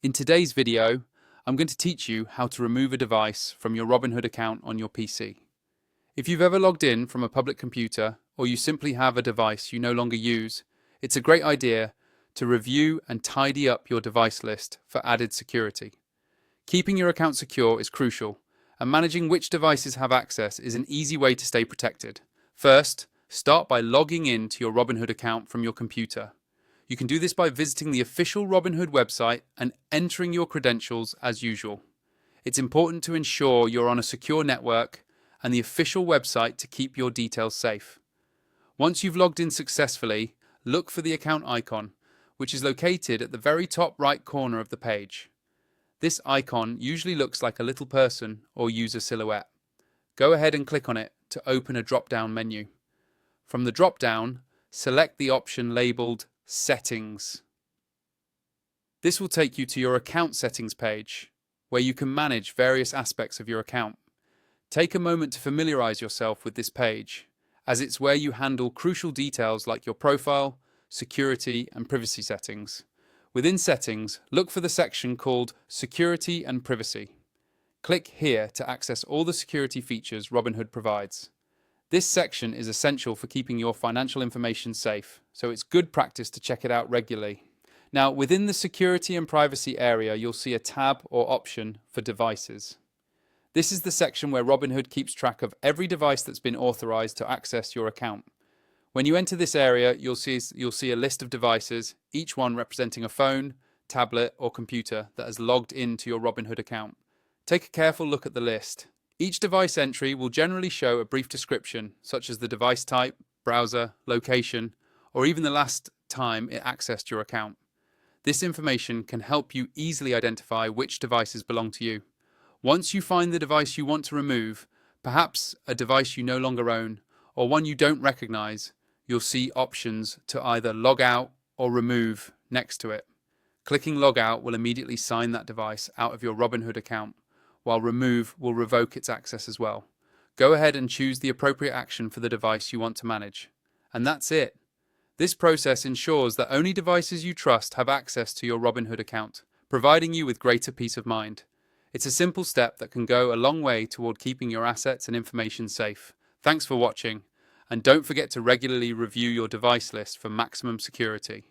In today's video, I'm going to teach you how to remove a device from your Robinhood account on your PC. If you've ever logged in from a public computer or you simply have a device you no longer use, it's a great idea to review and tidy up your device list for added security. Keeping your account secure is crucial, and managing which devices have access is an easy way to stay protected. First, start by logging in to your Robinhood account from your computer. You can do this by visiting the official Robinhood website and entering your credentials as usual. It's important to ensure you're on a secure network and the official website to keep your details safe. Once you've logged in successfully, look for the account icon, which is located at the very top right corner of the page. This icon usually looks like a little person or user silhouette. Go ahead and click on it to open a drop-down menu. From the drop-down, select the option labeled Settings. This will take you to your account settings page, where you can manage various aspects of your account. Take a moment to familiarize yourself with this page, as it's where you handle crucial details like your profile, security, and privacy settings. Within Settings, look for the section called Security and Privacy. Click here to access all the security features Robinhood provides. This section is essential for keeping your financial information safe, so it's good practice to check it out regularly. Now, within the Security and Privacy area, you'll see a tab or option for Devices. This is the section where Robinhood keeps track of every device that's been authorized to access your account. When you enter this area, you'll see a list of devices, each one representing a phone, tablet, or computer that has logged into your Robinhood account. Take a careful look at the list. Each device entry will generally show a brief description, such as the device type, browser, location, or even the last time it accessed your account. This information can help you easily identify which devices belong to you. Once you find the device you want to remove, perhaps a device you no longer own, or one you don't recognize, you'll see options to either log out or remove next to it. Clicking log out will immediately sign that device out of your Robinhood account, while remove will revoke its access as well. Go ahead and choose the appropriate action for the device you want to manage. And that's it. This process ensures that only devices you trust have access to your Robinhood account, providing you with greater peace of mind. It's a simple step that can go a long way toward keeping your assets and information safe. Thanks for watching, and don't forget to regularly review your device list for maximum security.